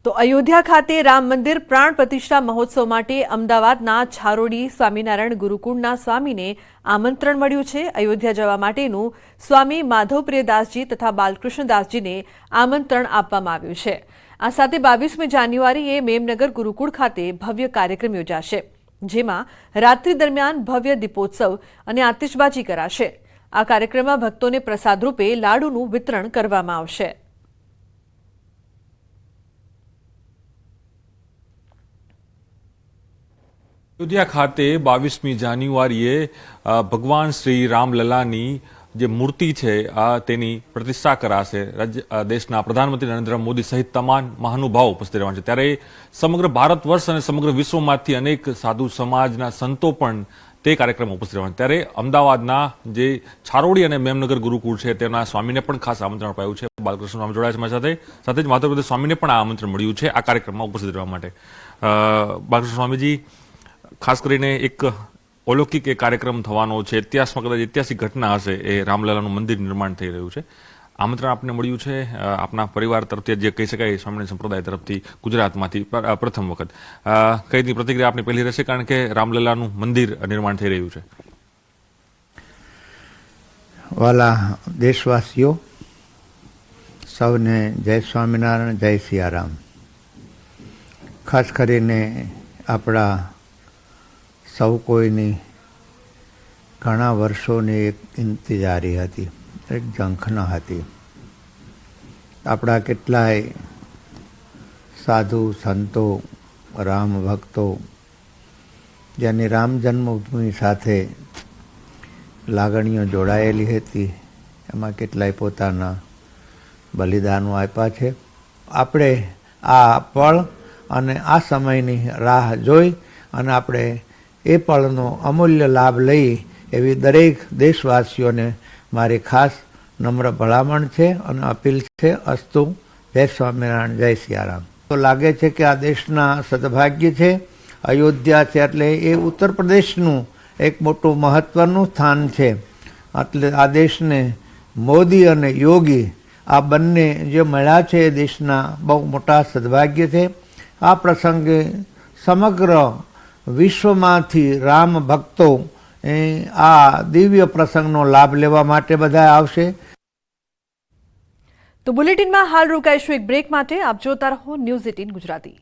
તો અયોધ્યા ખાતે રામ મંદિર પ્રાણ પ્રતિષ્ઠા મહોત્સવ માટે અમદાવાદના છારોડી સ્વામિનારાયણ ગુરુકુળના સ્વામીને આમંત્રણ મળ્યું છે। અયોધ્યા જવા માટેનું સ્વામી માધવપ્રિયદાસજી તથા બાલકૃષ્ણદાસજીને આમંત્રણ આપવામાં આવ્યું છે। આ સાથે 22મી જાન્યુઆરીએ મેમનગર ગુરુકુળ ખાતે ભવ્ય કાર્યક્રમ યોજાશે, જેમાં રાત્રિ દરમિયાન ભવ્ય દીપોત્સવ અને આતિશબાજી કરાશે। આ કાર્યક્રમમાં ભક્તોને પ્રસાદ રૂપે લાડુનું વિતરણ કરવામાં આવશે। અયોધ્યા ખાતે 22મી જાન્યુઆરીએ ભગવાન શ્રી રામલલાની જે મૂર્તિ છે તેની પ્રતિષ્ઠા કરાશે। દેશના પ્રધાનમંત્રી નરેન્દ્ર મોદી સહિત તમામ મહાનુભાવો ઉપસ્થિત રહેવાના છે। ત્યારે સમગ્ર ભારત વર્ષ અને સમગ્ર વિશ્વમાંથી અનેક સાધુ સમાજના સંતો પણ તે કાર્યક્રમમાં ઉપસ્થિત રહેવાના। ત્યારે અમદાવાદના જે છારોડી અને મેમનગર ગુરુકુળ છે તેના સ્વામીને પણ ખાસ આમંત્રણ અપાયું છે। બાલકૃષ્ણ સ્વામી જોડાયા છે મારી સાથે જ માધવપ્રિય સ્વામીને પણ આ આમંત્રણ મળ્યું છે આ કાર્યક્રમમાં ઉપસ્થિત રહેવા માટે। બાલકૃષ્ણ સ્વામીજી, ખાસ કરીને એક અલૌકિક કાર્યક્રમ થવાનો છે, ઇતિહાસમાં કદાચ ઐતિહાસિક ઘટના હશે, એ રામલલાનું મંદિર નિર્માણ થઈ રહ્યું છે। આમંત્રણ આપને મળ્યું છે આપના પરિવાર તરફથી, જે કહી શકાય સ્વામિનારાયણ સંપ્રદાય તરફથી ગુજરાતમાંથી પ્રથમ વખત। કઈ રીતની પ્રતિક્રિયા આપની પહેલી રહેશે, કારણ કે રામલલાનું મંદિર નિર્માણ થઈ રહ્યું છે? વાલા દેશવાસીઓ સૌને જય સ્વામિનારાયણ, જય સિયારામ। ખાસ કરીને આપણા સૌ કોઈની ઘણા વર્ષોની એક ઇંતજારી હતી, એક ઝંખના હતી। આપણા કેટલાય સાધુ સંતો, રામ ભક્તો, જેની રામ જન્મભૂમિ સાથે લાગણીઓ જોડાયેલી હતી, એમાં કેટલાય પોતાના બલિદાનો આપ્યા છે। આપણે આ પળ અને આ સમયની રાહ જોઈ અને આપણે એ પળનો અમૂલ્ય લાભ લઈ એવી દરેક દેશવાસીઓને મારી ખાસ નમ્ર ભલામણ છે અને અપીલ છે। અસ્તુ, જય સ્વામિનારાયણ, જય સિયારામ। તો લાગે છે કે આ દેશના સદભાગ્ય છે। અયોધ્યા છે એટલે એ ઉત્તર પ્રદેશનું એક મોટું મહત્વનું સ્થાન છે। એટલે આ દેશને મોદી અને યોગી આ બંને જે મળ્યા છે એ દેશના બહુ મોટા સદભાગ્ય છે। આ પ્રસંગે સમગ્ર વિશ્વમાંથી રામ ભક્તો આ દિવ્ય પ્રસંગનો લાભ લેવા માટે બધા આવશે। તો બુલેટિનમાં હાલ રોકાઈશું એક બ્રેક માટે। આપ જોતા રહો ન્યૂઝ 18 ગુજરાતી।